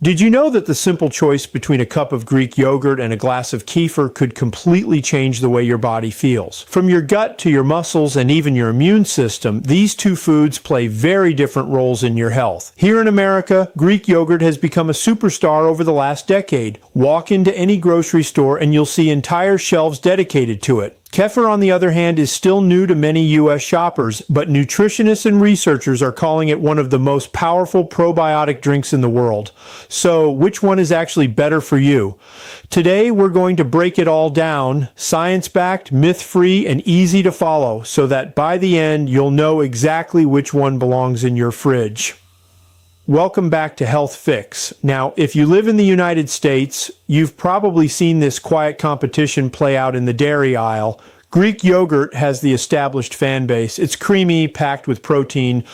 Did you know that the simple choice between a cup of Greek yogurt and a glass of kefir could completely change the way your body feels? From your gut to your muscles and even your immune system, these two foods play very different roles in your health. Here in America, Greek yogurt has become a superstar over the last decade. Walk into any grocery store and you'll see entire shelves dedicated to it. Kefir, on the other hand, is still new to many U.S. shoppers, but nutritionists and researchers are calling it one of the most powerful probiotic drinks in the world. So, which one is actually better for you? Today, we're going to break it all down, science-backed, myth-free, and easy to follow, so that by the end, you'll know exactly which one belongs in your fridge. Welcome back to Health Fix. Now, if you live in the United States, you've probably seen this quiet competition play out in the dairy aisle. Greek yogurt has the established fan base. It's creamy, packed with protein,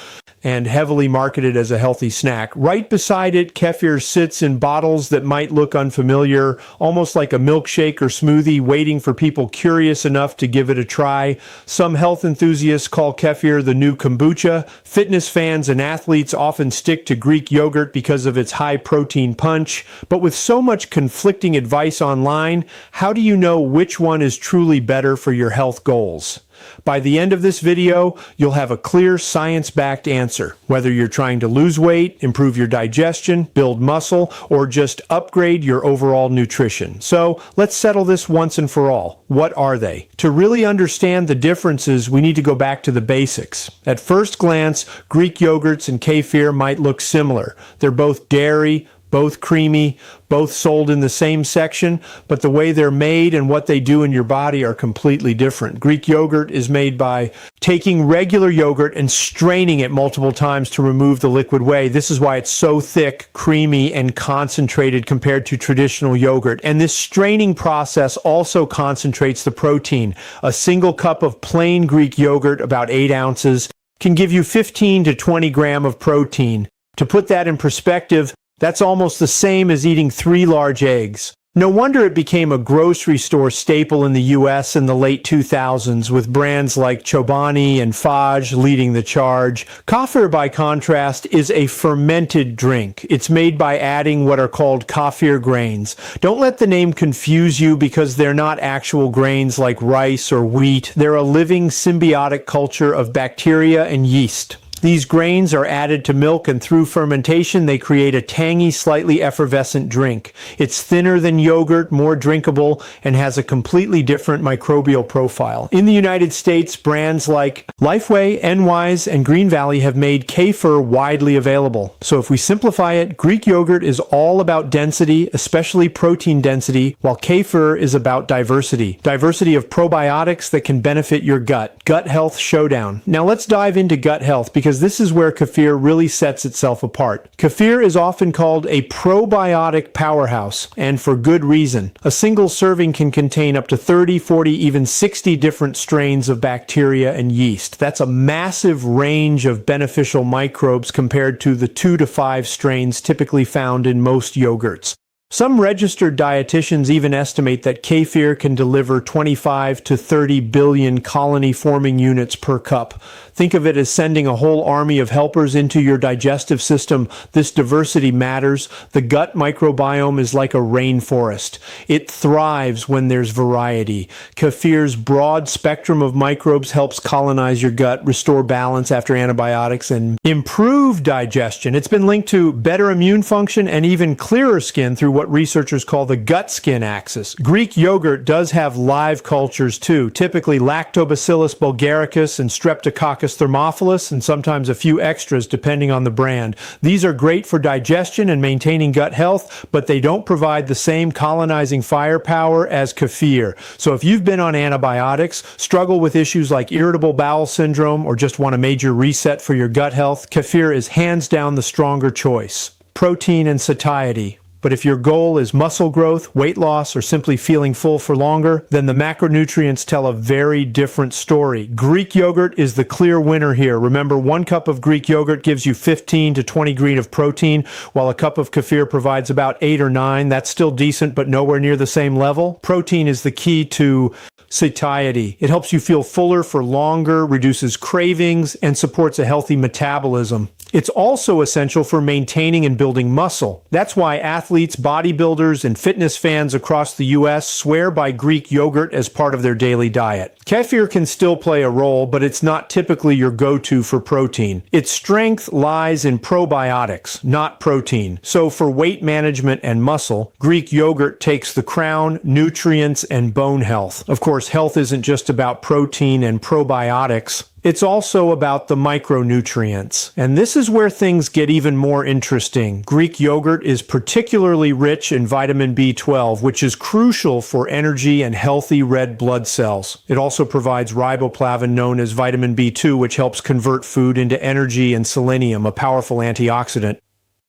and heavily marketed as a healthy snack. Right beside it, kefir sits in bottles that might look unfamiliar, almost like a milkshake or smoothie, waiting for people curious enough to give it a try. Some health enthusiasts call kefir the new kombucha. Fitness fans and athletes often stick to Greek yogurt because of its high protein punch. But with so much conflicting advice online, how do you know which one is truly better for your health goals? By the end of this video, you'll have a clear science-backed answer, whether you're trying to lose weight, improve your digestion, build muscle, or just upgrade your overall nutrition. So let's settle this once and for all. What are they? To really understand the differences, we need to go back to the basics. At first glance, Greek yogurts and kefir might look similar. They're both dairy, both creamy, both sold in the same section, but the way they're made and what they do in your body are completely different. Greek yogurt is made by taking regular yogurt and straining it multiple times to remove the liquid whey. This is why it's so thick, creamy, and concentrated compared to traditional yogurt. And this straining process also concentrates the protein. A single cup of plain Greek yogurt, about 8 ounces, can give you 15 to 20 grams of protein. To put that in perspective, that's almost the same as eating 3 large eggs. No wonder it became a grocery store staple in the US in the late 2000s, with brands like Chobani and Faj leading the charge. Kefir, by contrast, is a fermented drink. It's made by adding what are called kefir grains. Don't let the name confuse you because they're not actual grains like rice or wheat. They're a living symbiotic culture of bacteria and yeast. These grains are added to milk, and through fermentation, they create a tangy, slightly effervescent drink. It's thinner than yogurt, more drinkable, and has a completely different microbial profile. In the United States, brands like Lifeway, N-Wise, and Green Valley have made kefir widely available. So if we simplify it, Greek yogurt is all about density, especially protein density, while kefir is about diversity. Diversity of probiotics that can benefit your gut. Gut health showdown. Now let's dive into gut health, because this is where kefir really sets itself apart. Kefir is often called a probiotic powerhouse, and for good reason. A single serving can contain up to 30, 40, even 60 different strains of bacteria and yeast. That's a massive range of beneficial microbes compared to the 2 to 5 strains typically found in most yogurts. Some registered dietitians even estimate that kefir can deliver 25 to 30 billion colony-forming units per cup. Think of it as sending a whole army of helpers into your digestive system. This diversity matters. The gut microbiome is like a rainforest. It thrives when there's variety. Kefir's broad spectrum of microbes helps colonize your gut, restore balance after antibiotics, and improve digestion. It's been linked to better immune function and even clearer skin through what researchers call the gut-skin axis. Greek yogurt does have live cultures too, typically Lactobacillus bulgaricus and Streptococcus thermophilus, and sometimes a few extras depending on the brand. These are great for digestion and maintaining gut health, but they don't provide the same colonizing firepower as kefir. So if you've been on antibiotics, struggle with issues like irritable bowel syndrome, or just want a major reset for your gut health, kefir is hands down the stronger choice. Protein and satiety. But if your goal is muscle growth, weight loss, or simply feeling full for longer, then the macronutrients tell a very different story. Greek yogurt is the clear winner here. Remember, 1 cup of Greek yogurt gives you 15 to 20 grams of protein, while a cup of kefir provides about 8 or 9. That's still decent, but nowhere near the same level. Protein is the key to Satiety. It helps you feel fuller for longer, reduces cravings, and supports a healthy metabolism. It's also essential for maintaining and building muscle. That's why athletes, bodybuilders, and fitness fans across the U.S. swear by Greek yogurt as part of their daily diet. Kefir can still play a role, but it's not typically your go-to for protein. Its strength lies in probiotics, not protein. So for weight management and muscle, Greek yogurt takes the crown, nutrients, and bone health. Of course, health isn't just about protein and probiotics. It's also about the micronutrients. And this is where things get even more interesting. Greek yogurt is particularly rich in vitamin B12, which is crucial for energy and healthy red blood cells. It also provides riboflavin known as vitamin B2, which helps convert food into energy, and selenium, a powerful antioxidant.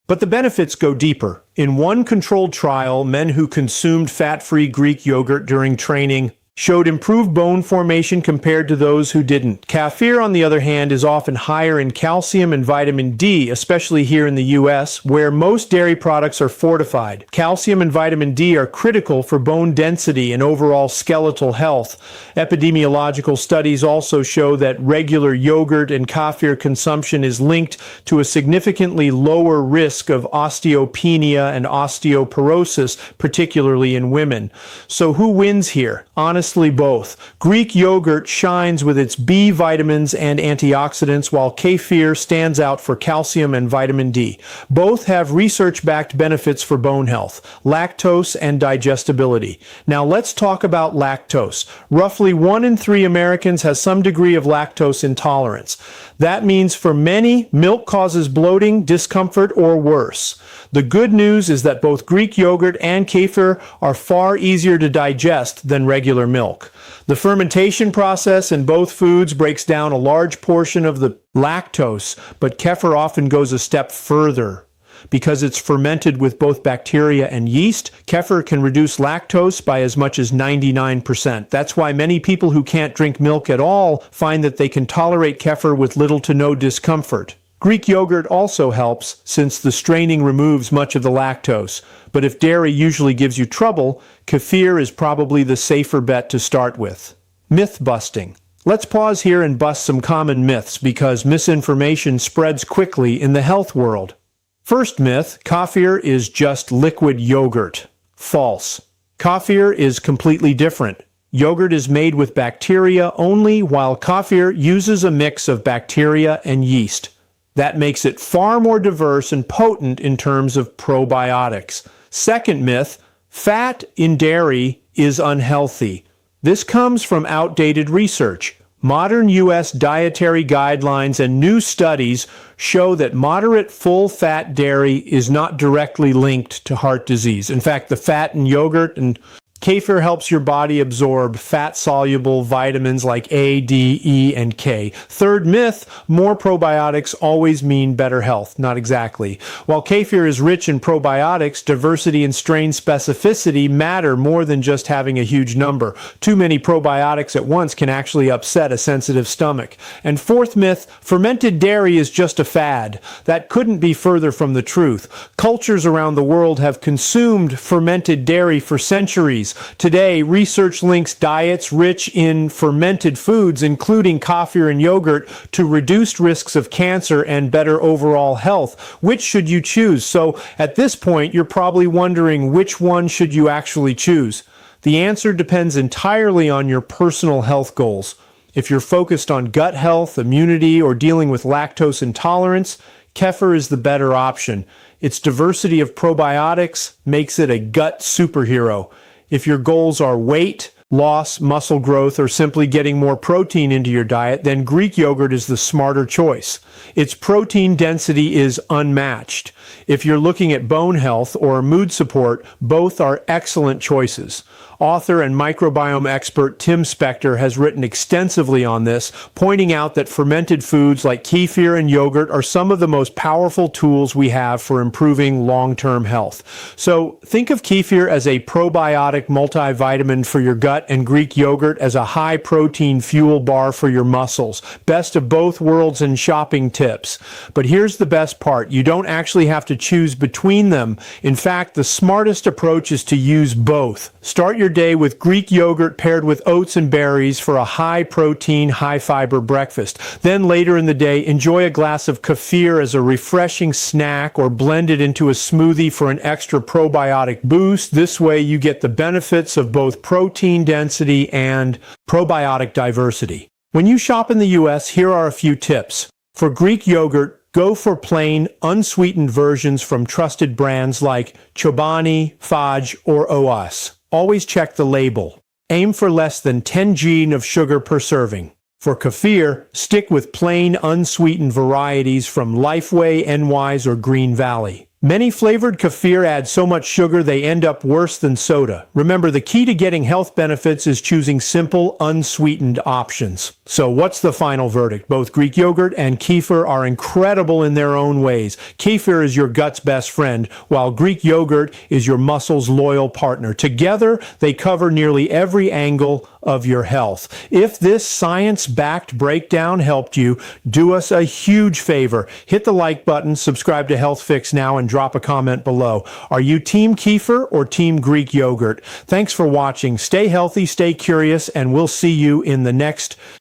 But the benefits go deeper. In one controlled trial, men who consumed fat-free Greek yogurt during training showed improved bone formation compared to those who didn't. Kefir, on the other hand, is often higher in calcium and vitamin D, especially here in the U.S., where most dairy products are fortified. Calcium and vitamin D are critical for bone density and overall skeletal health. Epidemiological studies also show that regular yogurt and kefir consumption is linked to a significantly lower risk of osteopenia and osteoporosis, particularly in women. So who wins here? Honestly, both. Greek yogurt shines with its B vitamins and antioxidants, while kefir stands out for calcium and vitamin D. Both have research-backed benefits for bone health, lactose and digestibility. Now let's talk about lactose. Roughly 1 in 3 Americans has some degree of lactose intolerance. That means for many, milk causes bloating, discomfort, or worse. The good news is that both Greek yogurt and kefir are far easier to digest than regular milk. The fermentation process in both foods breaks down a large portion of the lactose, but kefir often goes a step further. Because it's fermented with both bacteria and yeast, kefir can reduce lactose by as much as 99%. That's why many people who can't drink milk at all find that they can tolerate kefir with little to no discomfort. Greek yogurt also helps, since the straining removes much of the lactose. But if dairy usually gives you trouble, kefir is probably the safer bet to start with. Myth busting. Let's pause here and bust some common myths, because misinformation spreads quickly in the health world. First myth, kefir is just liquid yogurt. False. Kefir is completely different. Yogurt is made with bacteria only, while kefir uses a mix of bacteria and yeast. That makes it far more diverse and potent in terms of probiotics. Second myth, fat in dairy is unhealthy. This comes from outdated research. Modern U.S. dietary guidelines and new studies show that moderate full-fat dairy is not directly linked to heart disease. In fact, the fat in yogurt and kefir helps your body absorb fat-soluble vitamins like A, D, E, and K. Third myth, more probiotics always mean better health. Not exactly. While kefir is rich in probiotics, diversity and strain specificity matter more than just having a huge number. Too many probiotics at once can actually upset a sensitive stomach. And fourth myth, fermented dairy is just a fad. That couldn't be further from the truth. Cultures around the world have consumed fermented dairy for centuries. Today, research links diets rich in fermented foods, including kefir and yogurt, to reduced risks of cancer and better overall health. Which should you choose? So at this point, you're probably wondering, which one should you actually choose? The answer depends entirely on your personal health goals. If you're focused on gut health, immunity, or dealing with lactose intolerance, kefir is the better option. Its diversity of probiotics makes it a gut superhero. If your goals are weight loss, muscle growth, or simply getting more protein into your diet, then Greek yogurt is the smarter choice. Its protein density is unmatched. If you're looking at bone health or mood support, both are excellent choices. Author and microbiome expert Tim Spector has written extensively on this, pointing out that fermented foods like kefir and yogurt are some of the most powerful tools we have for improving long-term health. So think of kefir as a probiotic multivitamin for your gut and Greek yogurt as a high-protein fuel bar for your muscles. Best of both worlds and shopping tips. But here's the best part. You don't actually have have to choose between them. In fact, the smartest approach is to use both. Start your day with Greek yogurt paired with oats and berries for a high-protein, high-fiber breakfast. Then later in the day, enjoy a glass of kefir as a refreshing snack or blend it into a smoothie for an extra probiotic boost. This way you get the benefits of both protein density and probiotic diversity. When you shop in the US, here are a few tips. For Greek yogurt, go for plain, unsweetened versions from trusted brands like Chobani, Faj, or OAS. Always check the label. Aim for less than 10 g of sugar per serving. For kefir, stick with plain, unsweetened varieties from Lifeway, NY's, or Green Valley. Many flavored kefir add so much sugar they end up worse than soda. Remember, the key to getting health benefits is choosing simple, unsweetened options. So what's the final verdict? Both Greek yogurt and kefir are incredible in their own ways. Kefir is your gut's best friend, while Greek yogurt is your muscle's loyal partner. Together, they cover nearly every angle of your health. If this science-backed breakdown helped you, do us a huge favor. Hit the like button, subscribe to Health Fix now, and drop a comment below. Are you Team Kefir or Team Greek Yogurt? Thanks for watching. Stay healthy, stay curious, and we'll see you in the next